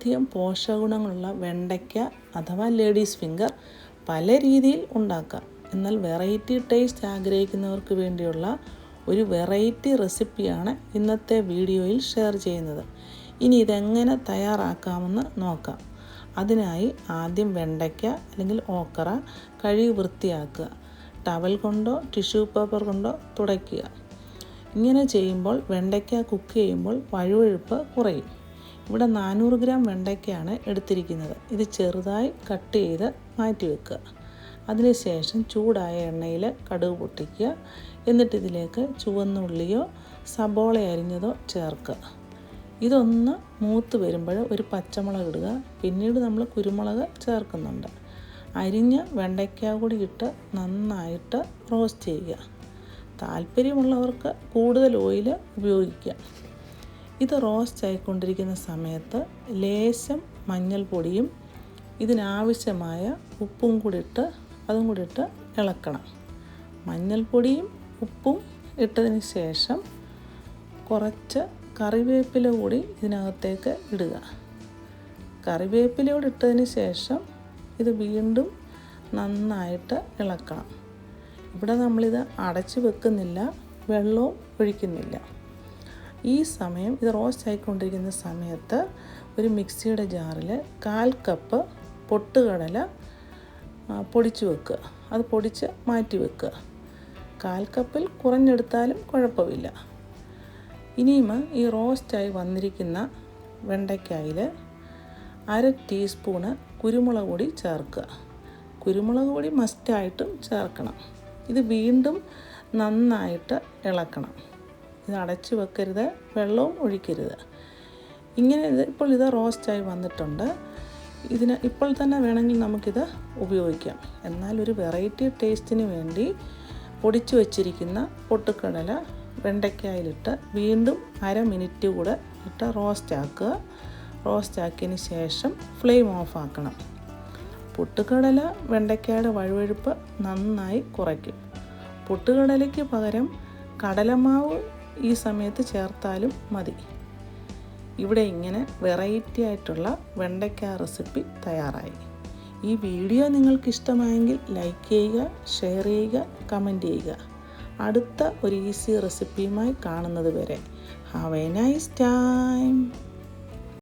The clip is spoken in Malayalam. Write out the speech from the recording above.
വളരെയധികം പോഷകഗുണങ്ങളുള്ള വെണ്ടയ്ക്ക അഥവാ ലേഡീസ് ഫിംഗർ പല രീതിയിൽ ഉണ്ടാക്കാം. എന്നാൽ വെറൈറ്റി ടേസ്റ്റ് ആഗ്രഹിക്കുന്നവർക്ക് വേണ്ടിയുള്ള ഒരു വെറൈറ്റി റെസിപ്പിയാണ് ഇന്നത്തെ വീഡിയോയിൽ ഷെയർ ചെയ്യുന്നത്. ഇനി ഇതെങ്ങനെ തയ്യാറാക്കാമെന്ന് നോക്കാം. അതിനായി ആദ്യം വെണ്ടയ്ക്ക അല്ലെങ്കിൽ ഓക്കറ കഴുകി വൃത്തിയാക്കുക. ടവൽ കൊണ്ടോ ടിഷ്യൂ പേപ്പർ കൊണ്ടോ തുടയ്ക്കുക. ഇങ്ങനെ ചെയ്യുമ്പോൾ വെണ്ടയ്ക്ക കുക്ക് ചെയ്യുമ്പോൾ വഴുവഴുപ്പ് കുറയും. ഇവിടെ 400 ഗ്രാം വെണ്ടയ്ക്കയാണ് എടുത്തിരിക്കുന്നത്. ഇത് ചെറുതായി കട്ട് ചെയ്ത് മാറ്റി വെക്കുക. അതിനുശേഷം ചൂടായ എണ്ണയിൽ കടുക് പൊട്ടിക്കുക. എന്നിട്ട് ഇതിലേക്ക് ചുവന്ന ഉള്ളിയോ സബോള അരിഞ്ഞതോ ചേർക്കുക. ഇതൊന്ന് മൂത്ത് വരുമ്പോൾ ഒരു പച്ചമുളക് ഇടുക. പിന്നീട് നമ്മൾ കുരുമുളക് ചേർക്കുന്നുണ്ട്. അരിഞ്ഞ വെണ്ടയ്ക്ക കൂടി ഇട്ട് നന്നായിട്ട് റോസ്റ്റ് ചെയ്യുക. താല്പര്യമുള്ളവർക്ക് കൂടുതൽ ഓയിൽ ഉപയോഗിക്കാം. ഇത് റോസ്റ്റ് ആയിക്കൊണ്ടിരിക്കുന്ന സമയത്ത് ലേശം മഞ്ഞൾപ്പൊടിയും ഇതിനാവശ്യമായ ഉപ്പും കൂടി ഇട്ട് ഇളക്കണം. മഞ്ഞൾപ്പൊടിയും ഉപ്പും ഇട്ടതിന് ശേഷം കുറച്ച് കറിവേപ്പില കൂടി ഇതിനകത്തേക്ക് ഇടുക. കറിവേപ്പില കൂടി ഇട്ടതിന് ശേഷം ഇത് വീണ്ടും നന്നായിട്ട് ഇളക്കണം. ഇവിടെ നമ്മളിത് അടച്ചു വെക്കുന്നില്ല, വെള്ളവും ഒഴിക്കുന്നില്ല. ഈ സമയം ഇത് റോസ്റ്റ് ആയിക്കൊണ്ടിരിക്കുന്ന സമയത്ത് ഒരു മിക്സിയുടെ ജാറിൽ 1/4 കപ്പ് പൊട്ടുകടല പൊടിച്ച് വെക്കുക. അത് പൊടിച്ച് മാറ്റി വെക്കുക. 1/4 കപ്പിൽ കുറഞ്ഞെടുത്താലും കുഴപ്പമില്ല. ഇനിയും ഈ റോസ്റ്റായി വന്നിരിക്കുന്ന വെണ്ടയ്ക്കായിൽ 1/2 ടീസ്പൂണ് കുരുമുളക് പൊടി ചേർക്കുക. കുരുമുളക് പൊടി മസ്റ്റായിട്ടും ചേർക്കണം. ഇത് വീണ്ടും നന്നായിട്ട് ഇളക്കണം. ഇത് അടച്ചു വെക്കരുത്, വെള്ളവും ഒഴിക്കരുത്. ഇങ്ങനെ ഇപ്പോൾ ഇത് റോസ്റ്റായി വന്നിട്ടുണ്ട്. ഇപ്പോൾ തന്നെ വേണമെങ്കിൽ നമുക്കിത് ഉപയോഗിക്കാം. എന്നാൽ ഒരു വെറൈറ്റി ടേസ്റ്റിന് വേണ്ടി പൊടിച്ചു വച്ചിരിക്കുന്ന പൊട്ടുകടല വെണ്ടയ്ക്കായിലിട്ട് വീണ്ടും 1/2 മിനിറ്റ് കൂടെ ഇട്ട് റോസ്റ്റ് ആക്കിയതിന് ശേഷം ഫ്ലെയിം ഓഫ് ആക്കണം. പൊട്ടുകടല വെണ്ടയ്ക്കയുടെ വഴുവഴുപ്പ് നന്നായി കുറയ്ക്കും. പൊട്ടുകടലയ്ക്ക് പകരം കടലമാവ് ഈ സമയത്ത് ചേർത്താലും മതി. ഇവിടെ ഇങ്ങനെ വെറൈറ്റി ആയിട്ടുള്ള വെണ്ടയ്ക്ക റെസിപ്പി തയ്യാറായി. ഈ വീഡിയോ നിങ്ങൾക്ക് ഇഷ്ടമായെങ്കിൽ ലൈക്ക് ചെയ്യുക, ഷെയർ ചെയ്യുക, കമൻറ്റ് ചെയ്യുക. അടുത്ത ഒരു ഈസി റെസിപ്പിയുമായി കാണുന്നത് വരെ ഹാവ് എ നൈസ് ടൈം.